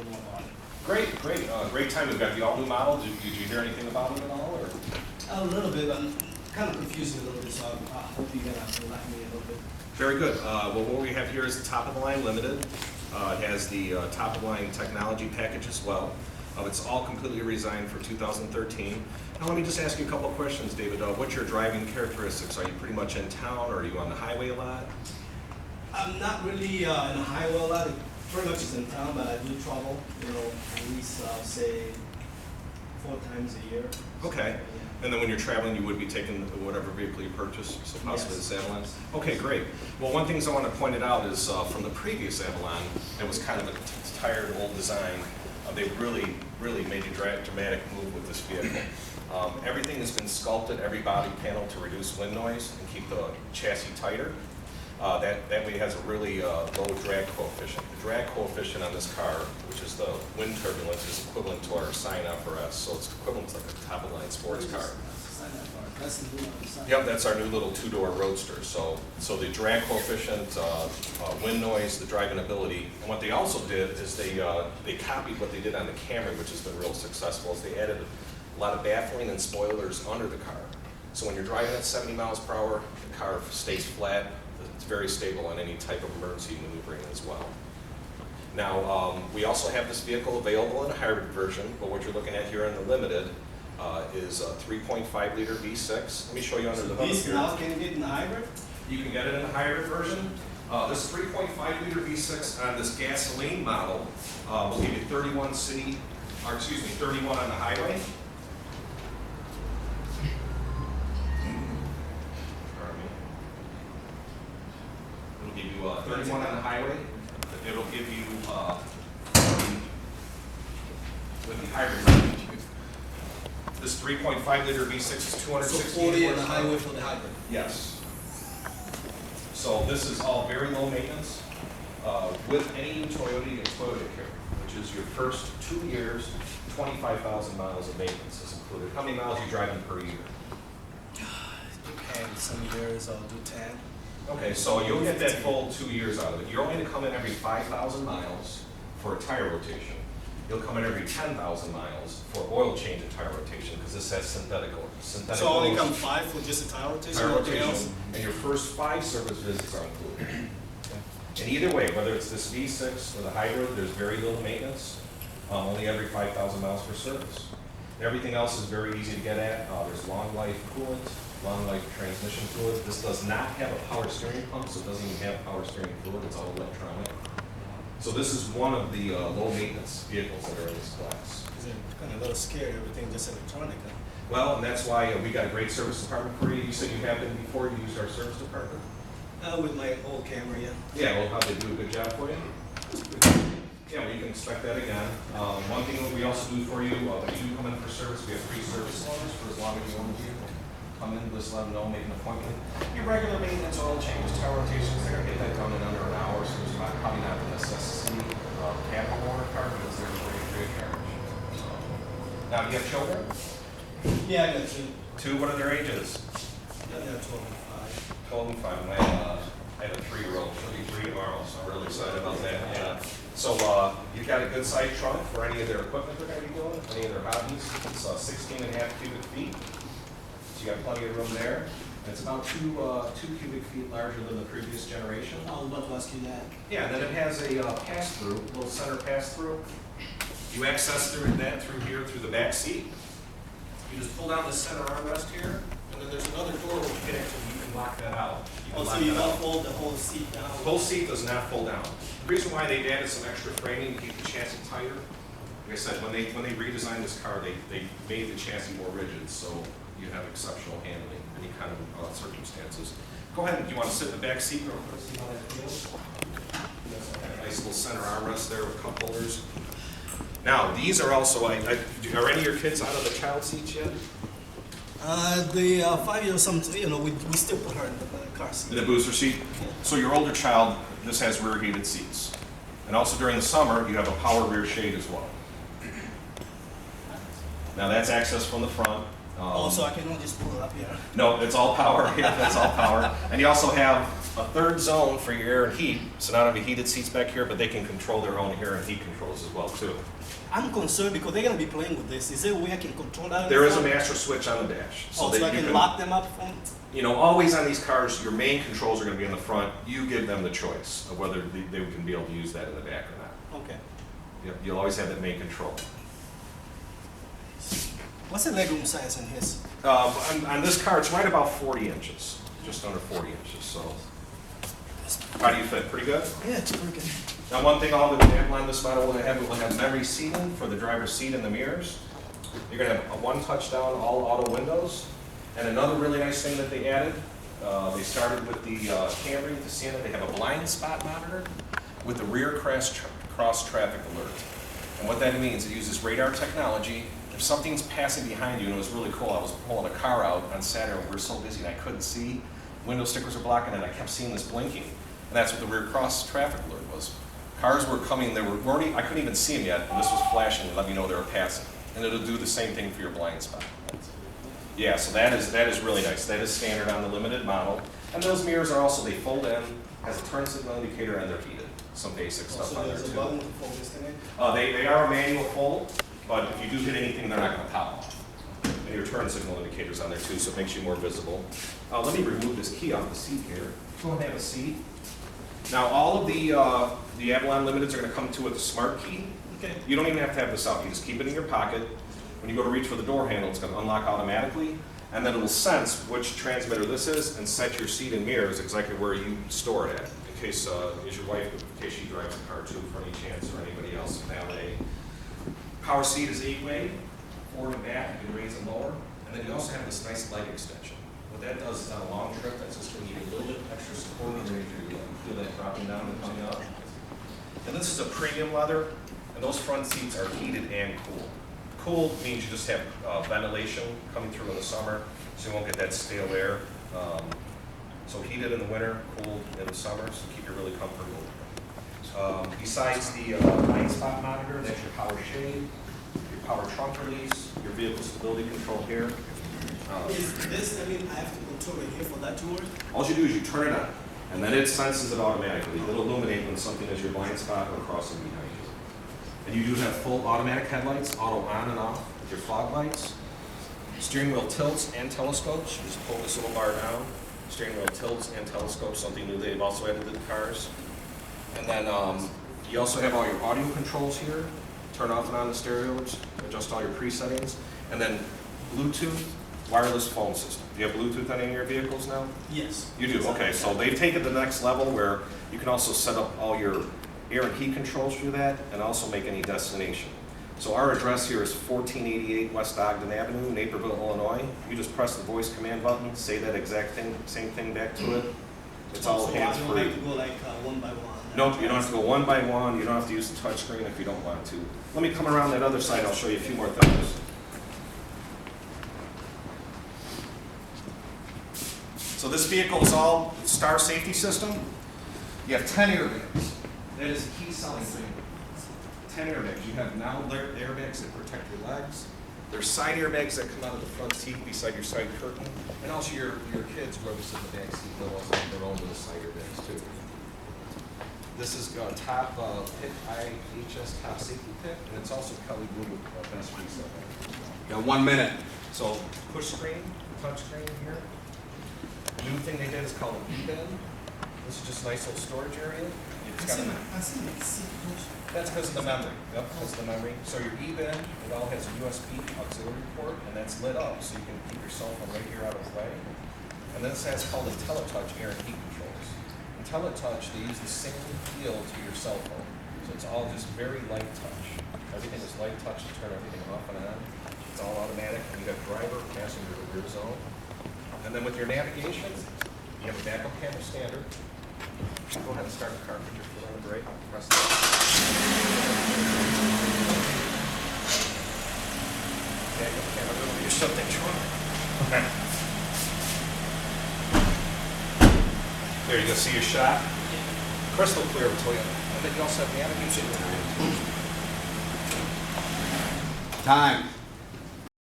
little more about it. Great time. We've got the all-new model. Did you hear anything about it at all? Or? A little bit, but kind of confusing a little bit, so I hope you're going to enlighten me a little bit. Very good. Well, what we have here is the top-of-the-line Limited. It has the top-of-the-line technology package as well. It's all completely redesigned for 2013. Now, let me just ask you a couple of questions, David. What's your driving characteristics? Are you pretty much in town, or are you on the highway a lot? I'm not really in the highway a lot. Pretty much is in town, but I do travel, at least, say, 4 times a year. Okay. So, And then when you're traveling, you would be taking whatever vehicle you purchase, so possibly Yes. this Avalon? Okay, great. Well, one thing I want to point it out is from the previous Avalon, it was kind of a tired old design. They really made a dramatic move with this vehicle. Everything has been sculpted, every body panel, to reduce wind noise and keep the chassis tighter. That way it has a really low drag coefficient. The drag coefficient on this car, which is the wind turbulence, is equivalent to our Scion FRS, so it's equivalent to like a top-of-the-line sports car. That's the new one. Yep, that's our new little 2-door roadster. So the drag coefficient, wind noise, the driving ability, and what they also did is they copied what they did on the Camry, which has been real successful, is they added a lot of baffling and spoilers under the car. So when you're driving at 70 miles per hour, the car stays flat. It's very stable on any type of emergency maneuvering as well. Now, we also have this vehicle available in a hybrid version, but what you're looking at here in the Limited is a 3.5 liter V6. Let me show you under the hood These here. now can get in the hybrid? You can get it in the hybrid version. This 3.5 liter V6 on this gasoline model will give you 31 on the highway. It'll give you 31 on the highway. It'll give you with the hybrid version. This 3.5 liter V6 is 260 So 40 on the horsepower. highway for the hybrid. Yes. So this is all very low maintenance with any Toyota care, which is your first 2 years, 25,000 miles of maintenance is included. How many miles are you driving per year? Depends. Some years I'll do 10. Okay, so you'll get that full 2 years out of it. You're only going to come in every 5,000 miles for a tire rotation. You'll come in every 10,000 miles for oil change and tire rotation, because this has synthetic So only oils. come 5 for just a tire rotation? Tire Nothing rotation, else? and your first 5 service visits are included. And either way, whether it's this V6 or the hybrid, there's very little maintenance, only every 5,000 miles for service. Everything else is very easy to get at. There's long life coolant, long life transmission fluid. This does not have a power steering pump, so it doesn't even have power steering fluid. It's all electronic. So this is one of the low maintenance vehicles that are in this class. Because I'm kind of a little scared, everything just electronic. Huh? Well, and that's why we got a great service department for you. You said you have been before, you used our service department? With my old camera, yeah. Yeah, well, how'd they do a good job for you? Yeah, well, you can expect that again. One thing that we also do for you, when you do come in for service, we have free service loans for as long as you want to come in, just let them know, make an appointment. Your regular maintenance, oil changes, tire rotations, they're gonna get that done in under an hour, so there's probably not the necessity of having a water card, because they're free of charge. So, now, do you have children? Yeah, I got 2. 2, what are their ages? Yeah, 12 and 5. 12 and 5. I have a 3-year-old. She'll be 3 tomorrow, so I'm really excited about that. Yeah. So you've got a good sized trunk for any of their equipment they're going to be doing, any of their hobbies. It's 16 and a half cubic feet. So you got plenty of room there. It's about 2 cubic feet larger than the previous generation. I was about to ask you that. Yeah, and then it has a pass-through, little center pass-through. You access through that through here, through the back seat. You just pull down the center armrest here, and then there's another door when you get into it, you can lock that out. You can Oh, lock so you that out. don't fold the whole seat down? The whole seat does not fold down. The reason why they've added some extra framing to keep the chassis tighter, like I said, when they redesigned this car, they made the chassis more rigid, so you have exceptional handling in any kind of circumstances. Go ahead, do you want to sit in the back seat real quick, see how that feels? Nice little center armrest there with cup holders. Now, these are also, are any of your kids out of the child seats yet? The 5-year-old, we still put her in the car seat. In the booster seat? So your older child, this has rear heated seats. And also during the summer, you have a power rear shade as well. Now that's access from the front. So I can just pull it up here. No, it's all power. Yeah, that's all power. And you also have a third zone for your air and heat. So not only heated seats back here, but they can control their own air and heat controls as well too. I'm concerned because they're gonna be playing with this. Is there a way I can control that? There is a master switch on the dash. So that I you can lock them up from? You know, always on these cars, your main controls are going to be in the front. You give them the choice of whether they can be able to use that in the back or not. Okay. You'll always have that main control. What's the legroom size in his? On this car, it's right about 40 inches, just under 40 inches. So, how do you fit? Pretty good? Yeah, it's pretty good. Now, one thing all the Avalon this model will have memory seating for the driver's seat and the mirrors. You're going to have a one touchdown, all auto windows. And another really nice thing that they added, they started with the Camry, with the Sienna, they have a blind spot monitor with the rear cross traffic alert. And what that means, it uses radar technology. If something's passing behind you, and it was really cool, I was pulling a car out on Saturday, we were so busy and I couldn't see, window stickers were blocking, and I kept seeing this blinking. And that's what the rear cross traffic alert was. Cars were coming, they were already, I couldn't even see them yet, and this was flashing to let me know they were passing. And it'll do the same thing for your blind spot. Yeah, so that is really nice. That is standard on the limited model. And those mirrors are also, they fold in, has a turn signal indicator, and they're heated. Some basic stuff on there too. So there's a button to fold this thing in? They are a manual fold, but if you do hit anything, they're not going to pop off. And your turn signal indicator's on there too, so it makes you more visible. Let me remove this key off the seat here. Go ahead and have a seat. Now, all of the Avalon Limiteds are going to come to with a smart key. Okay. You don't even have to have this out. You just keep it in your pocket. When you go to reach for the door handle, it's going to unlock automatically, and then it will sense which transmitter this is and set your seat and mirrors exactly where you store it at. In case, is your wife, in case she drives a car too, for any chance, or anybody else, valet. Power seat is 8-way, forward and back, you can raise and lower, and then you also have this nice leg extension. What that does is on a long trip, that's just going to give you a little bit extra support when you feel that dropping down and coming up. And this is a premium leather, and those front seats are heated and cooled. Cool means you just have ventilation coming through in the summer, so you won't get that stale air. So heated in the winter, cooled in the summer, so keep you really comfortable. Besides the blind spot monitor, that's your power shade, your power trunk release, your vehicle stability control here. Is this, I mean, I have to control it here for that to work? All you do is you turn it on, and then it senses it automatically. It'll illuminate when something is your blind spot or crossing behind you. And you do have full automatic headlights, auto on and off with your fog lights. Steering wheel tilts and telescopes. You just pull this little bar down. Steering wheel tilts and telescopes, something new they've also added to the cars. And then you also have all your audio controls here. Turn off and on the stereos, adjust all your presettings. And then Bluetooth, wireless phone system. Do you have Bluetooth on any of your vehicles now? Yes. You do, okay. So they've taken the next level where you can also set up all your air and heat controls through that, and also make any destination. So our address here is 1488 West Ogden Avenue, Naperville, Illinois. You just press the voice command button, say that exact thing, same thing back to it. It's all hands-free. So I don't have to go like one by one? Nope, you don't have to go one by one. You don't have to use the touch screen if you don't want to. Let me come around that other side. I'll show you a few more things. So this vehicle is all Star safety system. You have 10 airbags. That is a key selling thing. 10 airbags. You have now airbags that protect your legs. There's side airbags that come out of the front seat beside your side curtain. And also your kids, whoever sit in the back seat, they'll also have their own little side airbags too. This is top pick, IHS top safety pick, and it's also Kelly Blue best reset. Got 1 minute. So push screen, touch screen here. The new thing they did is called an E-bin. This is just a nice little storage area. That's because of the memory. Yep, that's the memory. So your E-bin, it all has a USB auxiliary port, and that's lit up, so you can keep your cell phone right here out of the way. And then this has called IntelliTouch air and heat controls. IntelliTouch, they use the same feel to your cell phone. So it's all just very light touch. Everything is light touch to turn everything off and on. It's all automatic, and you have driver, passenger, rear zone. And then with your navigation, you have a backup camera standard. Go ahead and start the car. Put your foot on the brake. Press that. Backup camera. Will you shut that trunk? Okay. There you go. See your shot. Crystal clear of Toyota. And then you also have navigation. Time.